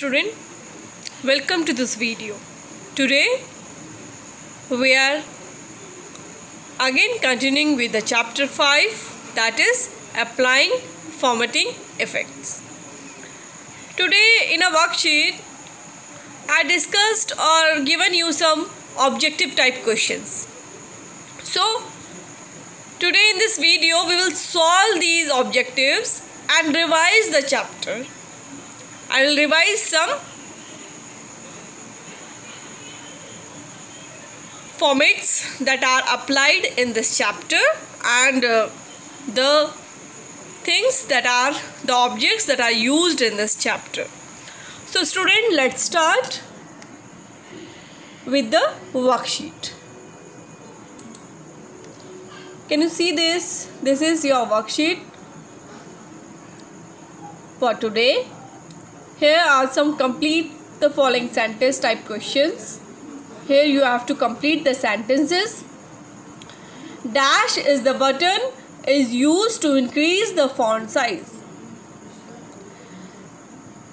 student, welcome to this video. Today we are again continuing with the chapter 5, that is applying formatting effects. Today in a worksheet I discussed or given you some objective type questions. So today in this video we will solve these objectives and revise the chapter. I will revise some formats that are applied in this chapter and the things that are the objects that are used in this chapter. So student, let's start with the worksheet. Can you see this? This is your worksheet for today. Here are some complete the following sentence type questions. Here you have to complete the sentences. Dash is the button is used to increase the font size.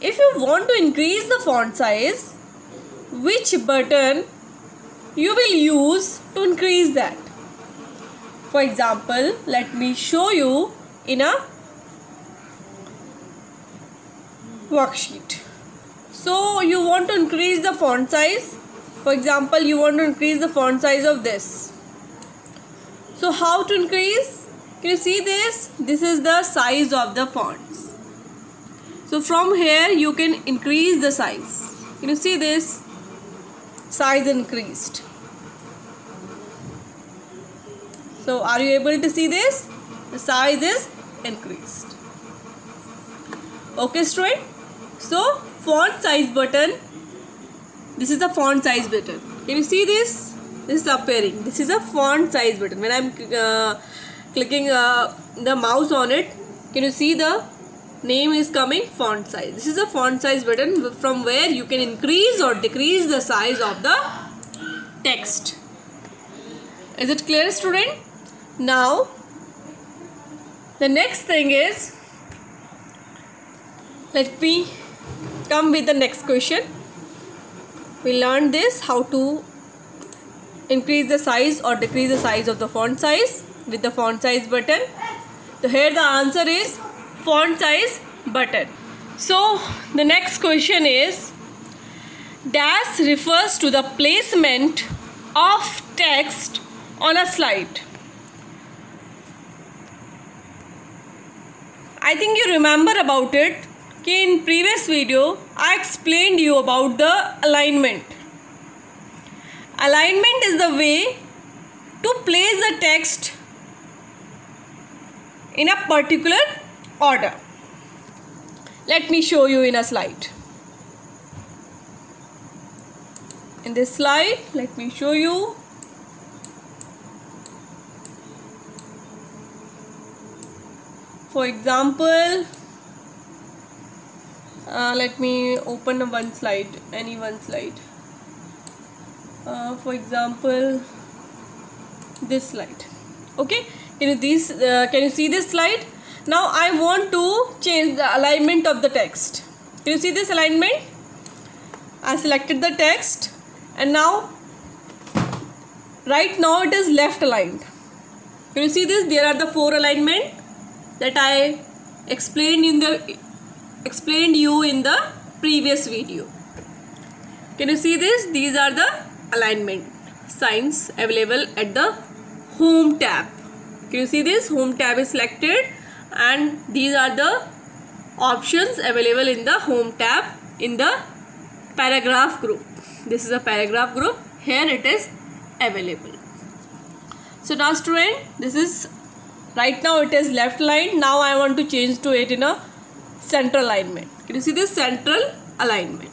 If you want to increase the font size, which button you will use to increase that? For example, let me show you in a worksheet. So you want to increase the font size. For example, you want to increase the font size of this. So how to increase? Can you see this? This is the size of the fonts. So from here you can increase the size. Can you see this? Size increased. So are you able to see this? The size is increased. Okay student. So font size button. This is the font size button. Can you see this? This is appearing. This is a font size button. When I am clicking the mouse on it, can you see the name is coming font size? This is a font size button from where you can increase or decrease the size of the text. Is it clear student? Now the next thing is, let me come with the next question. We learned this, how to increase the size or decrease the size of the font size with the font size button. So here the answer is font size button. So the next question is, dash refers to the placement of text on a slide. I think you remember about it. In previous video I explained you about the alignment. Alignment is the way to place the text in a particular order. Let me show you in a slide. In this slide, let me show you. For example, let me open one slide, any one slide. For example, this slide. Okay, can you see this slide? Now I want to change the alignment of the text. Can you see this alignment? I selected the text and now right now it is left aligned. Can you see this? There are the 4 alignment that I explained you in the previous video. Can you see this? These are the alignment signs available at the home tab. Can you see this? Home tab is selected and these are the options available in the home tab in the paragraph group. This is a paragraph group. Here it is available. So now student, this is right now it is left line. Now I want to change to it in a central alignment. Can you see this? Central alignment.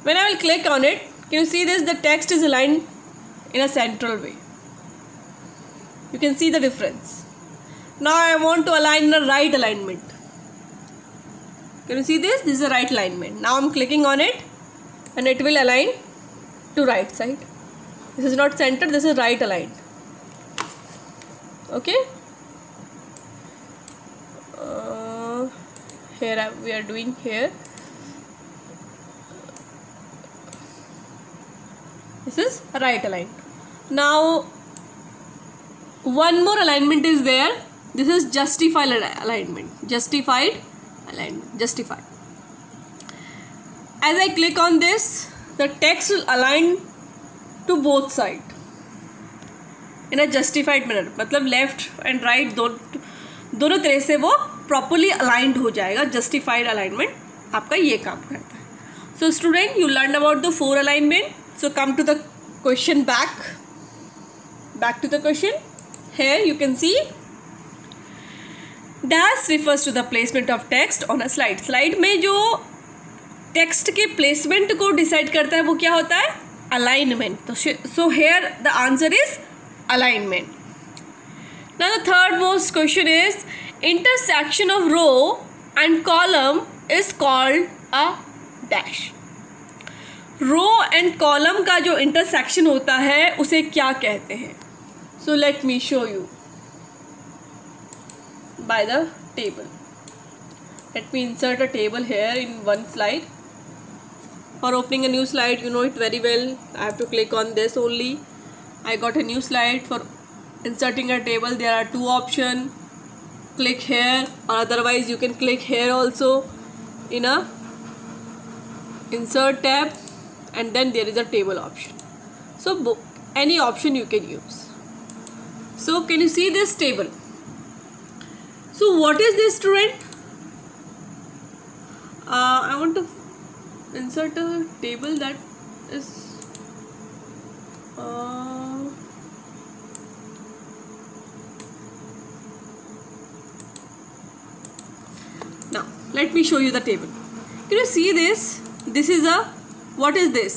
When I will click on it, can you see this? The text is aligned in a central way. You can see the difference. Now I want to align the right alignment. Can you see this? This is the right alignment. Now I am clicking on it and it will align to right side. This is not center, this is right aligned. Okay. Here we are doing here. This is right aligned. Now one more alignment is there. This is justified alignment. Justified alignment. Justified. As I click on this, the text will align to both sides in a justified manner. मतलब left and right दोनों तरह से वो properly aligned हो जाएगा. Justified alignment आपका ये काम करता है. So student, you learned about the 4 alignment. So come to the question back. Back to the question. Here you can see dash refers to the placement of text on a slide. Slide में जो text के placement को decide करता है वो क्या होता है? Alignment. So here the answer is alignment. Now the third most question is intersection of row and column is called a dash. Row and column का जो इंटरसेक्शन होता है उसे क्या कहते हैं? So let me show you by the table. Let me insert a table here in one slide. For opening a new slide, you know it very well, I have to click on this only. I got a new slide. For inserting a table there are 2 options. Click here, or otherwise you can click here also in a insert tab, and then there is a table option. So any option you can use. So can you see this table? So what is this, student? I want to insert a table that is now let me show you the table. Can you see this? This is a, what is this?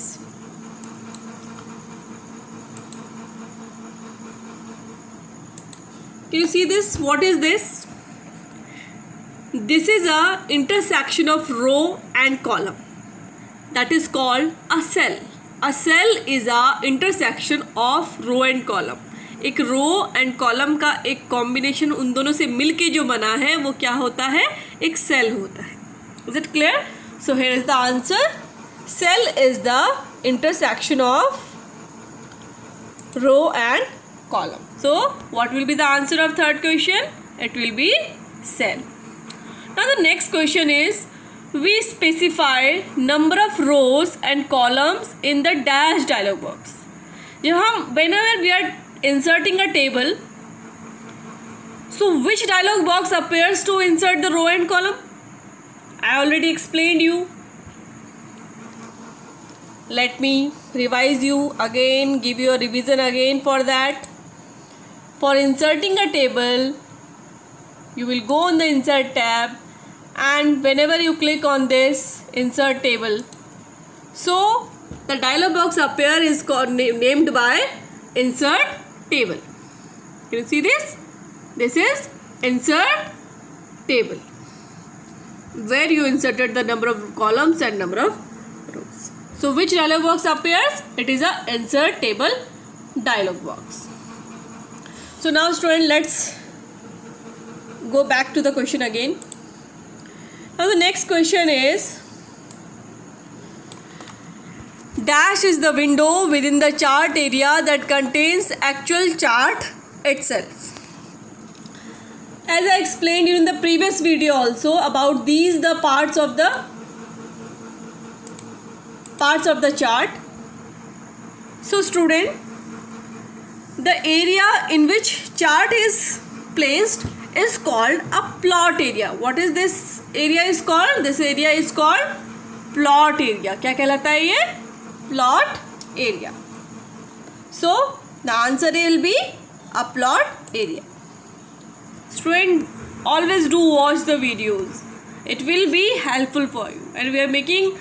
Can you see this? What is this? This is a intersection of row and column. That is called a cell. A cell is a intersection of row and column. एक रो and column का एक combination उन दोनों से मिलके जो बना है वो क्या होता है? एक सेल होता है. Is it clear? So here is the answer. Cell is the intersection of row and column. So what will be the answer of third question? It will be cell. Now the next question is, we specify number of rows and columns in the dash dialog box. जब हम whenever we are inserting a table, so which dialog box appears to insert the row and column? I already explained you. Let me revise you again, give you a revision again for that. For inserting a table, you will go on the insert tab, and whenever you click on this insert table, so the dialog box appear is named by insert table. Can you see this? This is insert table, where you inserted the number of columns and number of rows. So which dialog box appears? It is a insert table dialog box. So now student, let's go back to the question again. Now the next question is, dash is the window within the chart area that contains actual chart itself. As I explained in the previous video also about these, the parts of the chart. So student, the area in which chart is placed is called a plot area. What is this area is called? This area is called plot area. क्या कहलाता है ये? Plot area. So the answer will be a plot area. Student, always do watch the videos. It will be helpful for you, and we are making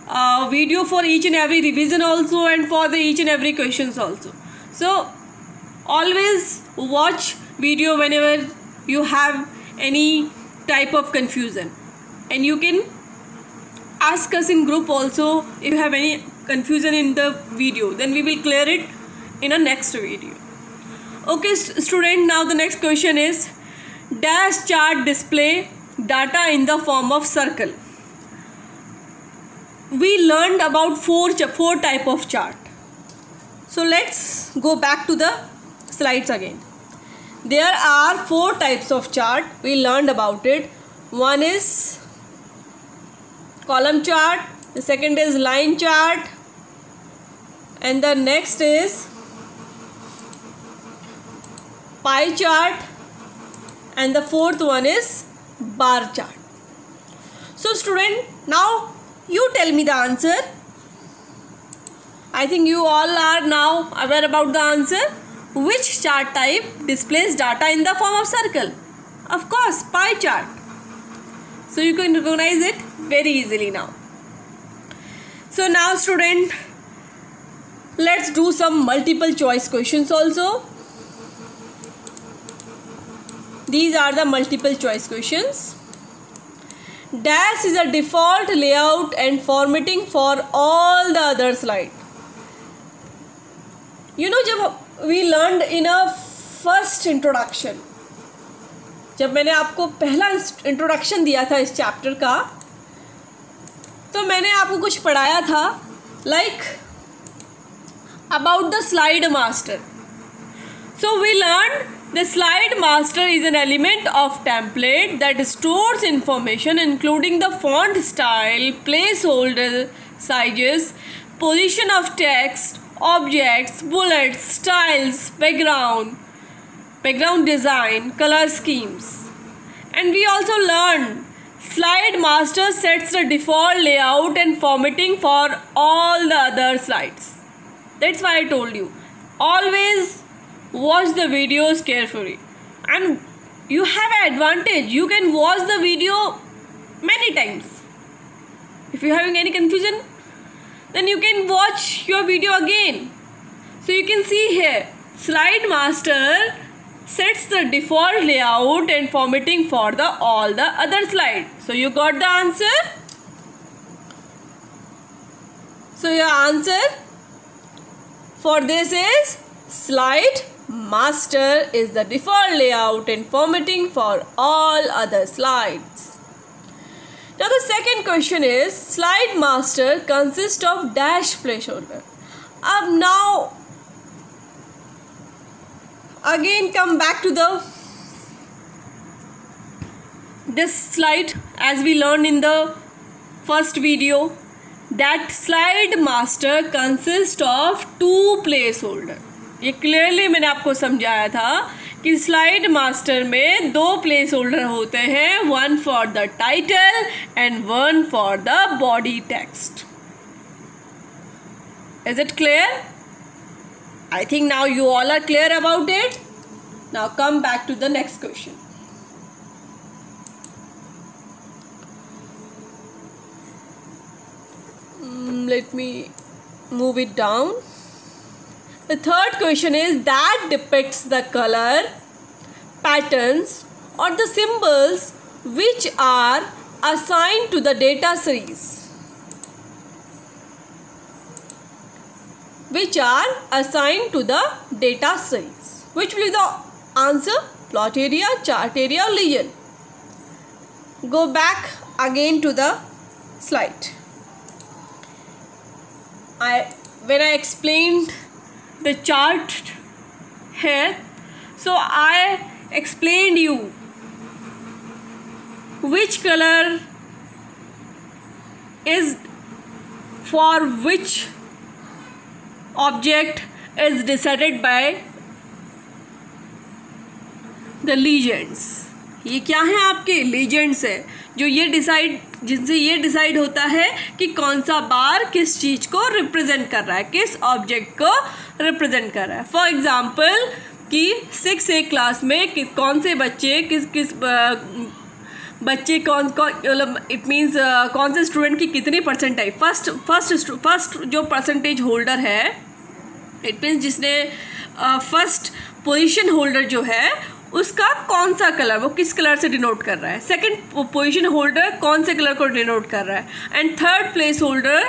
a video for each and every revision also, and for the each and every questions also. So always watch video whenever you have any type of confusion, and you can ask us in group also if you have any confusion in the video, then we will clear it in a next video. Okay student, now the next question is, dash chart display data in the form of circle. We learned about four type of chart. So let's go back to the slides again. There are 4 types of chart. We learned about it. One is column chart, the second is line chart, and the next is pie chart, and the fourth one is bar chart. So student, now you tell me the answer. I think you all are now aware about the answer. Which chart type displays data in the form of circle? Of course, pie chart. So you can recognize it very easily now. So now student, let's do some multiple choice questions also. These are the multiple choice questions. Dash is a default layout and formatting for all the other slide. You know, जब we learned in a first introduction, जब मैंने आपको पहला introduction दिया था इस chapter का, तो मैंने आपको कुछ पढ़ाया था like about the slide master. So we learn the slide master is an element of template that stores information including the font style, placeholder sizes, position of text, objects, bullets, styles, background design, color schemes. And we also learned slide master sets the default layout and formatting for all the other slides. That's why I told you, always watch the videos carefully, and you have an advantage. You can watch the video many times. If you're having any confusion, then you can watch your video again. So you can see here, slide master sets the default layout and formatting for all the other slide. So you got the answer. So your answer for this is slide master is the default layout and formatting for all other slides. Now the second question is, slide master consists of dash placeholder. Ab now again come back to this slide as we learned in the first video, that slide master consists of 2 placeholder. ये clearly मैंने आपको समझाया था कि slide master में 2 place holder होते हैं, one for the title and one for the body text. Is it clear? I think now you all are clear about it. Now come back to the next question. Let me move it down. The third question is, that depicts the color, patterns or the symbols which are assigned to the data series. Which are assigned to the data series. Which will be the answer? Plot area, chart area or lesion? Go back again to the slide. When I explained the chart here, so I explained you which color is for which object is decided by the legends. ये क्या है? आपके legends है जो ये decide, जिनसे ये decide होता है कि कौन सा बार किस चीज़ को रिप्रेजेंट कर रहा है, किस ऑब्जेक्ट को रिप्रेजेंट कर रहा है. फॉर एग्जांपल कि 6A क्लास में कौन से बच्चे किस बच्चे कौन मतलब इट मीन्स कौन से स्टूडेंट की कितनी परसेंटेज, फर्स्ट जो परसेंटेज होल्डर है, इट मीन्स जिसने फर्स्ट पोजीशन होल्डर जो है उसका कौन सा कलर, वो किस कलर से डिनोट कर रहा है, सेकंड पोजीशन होल्डर कौन से कलर को डिनोट कर रहा है, एंड थर्ड प्लेस होल्डर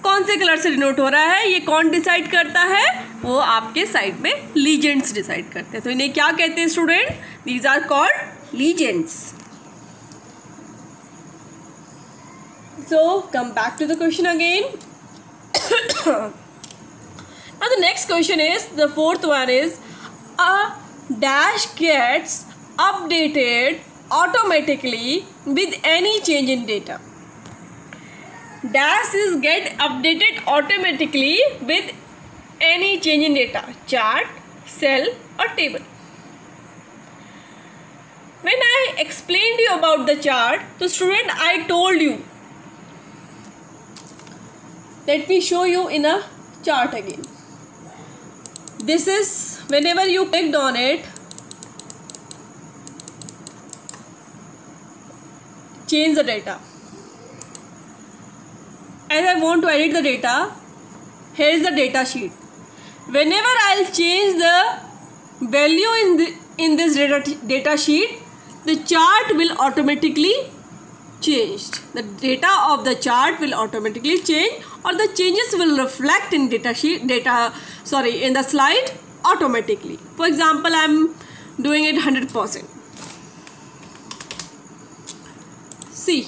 कौन से कलर से डिनोट हो रहा है, ये कौन डिसाइड करता है? वो आपके साइड में लीजेंड्स डिसाइड करते हैं. तो इन्हें क्या कहते हैं student? These are called legends. So come back to the question again. Now the next question is, the fourth one is, a dash gets updated automatically with any change in data. Dash is get updated automatically with any change in data, chart, cell or table. When I explained you about the chart, so student, I told you, let me show you in a chart again. This is, whenever you clicked on it, change the data. As I want to edit the data, here is the data sheet. Whenever I'll change the value in this data sheet, the chart will automatically change. The data of the chart will automatically change, or the changes will reflect in in the slide automatically. For example, I'm doing it 100%. See.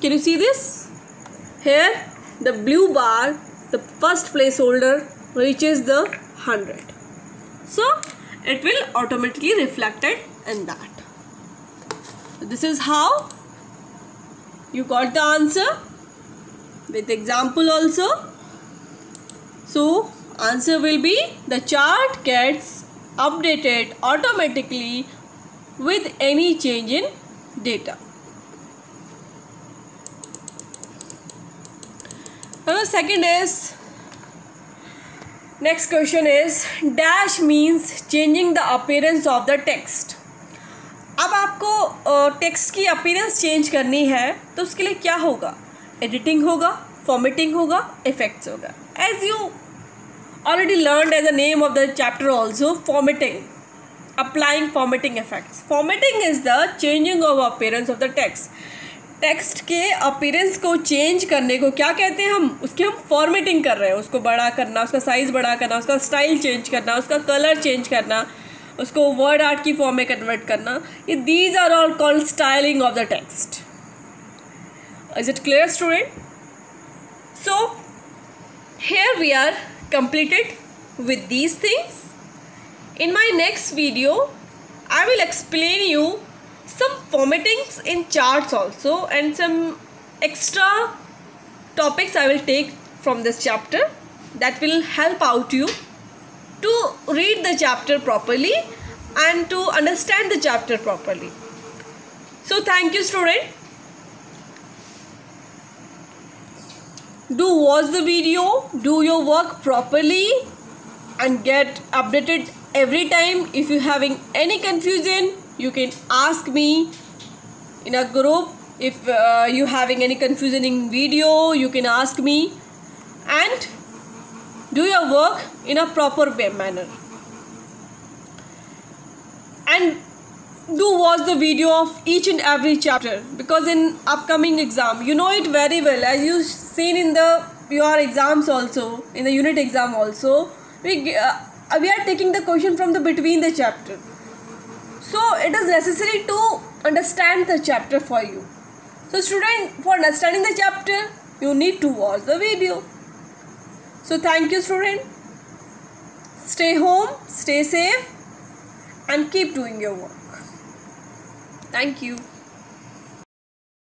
Can you see this? Here the blue bar, the first placeholder reaches the 100. So it will automatically reflected in that. So this is how you got the answer with example also. So answer will be, the chart gets updated automatically with any change in data. Now the second is, next question is, dash means changing the appearance of the text. अब आपको text की appearance change करनी है तो उसके लिए क्या होगा? एडिटिंग होगा, फॉर्मेटिंग होगा, इफेक्ट्स होगा. As you already learned as the name of the chapter also, formatting, applying formatting effects. Formatting is the changing of appearance of the text. Text के अपीयरेंस को चेंज करने को क्या कहते हैं? उसकी हम फॉर्मेटिंग कर रहे हैं. उसको बड़ा करना, उसका साइज़ बड़ा करना, उसका स्टाइल चेंज करना, उसका कलर चेंज करना, उसको वर्ड आर्ट की फॉर्म में कन्वर्ट करना. ये these are all called styling of the text. Is it clear student? So here we are completed with these things. In my next video I will explain you some formattings in charts also, and some extra topics I will take from this chapter that will help out you to read the chapter properly and to understand the chapter properly. So thank you student. Do watch the video, do your work properly and get updated every time. If you having any confusion, you can ask me in a group. If you having any confusion in video, you can ask me, and do your work in a proper manner. And do watch the video of each and every chapter, because in upcoming exam, you know it very well, as you seen in your exams also, in the unit exam also, we are taking the question from the between the chapter. So it is necessary to understand the chapter for you. So student, for understanding the chapter, you need to watch the video. So thank you student. Stay home, stay safe and keep doing your work. Thank you.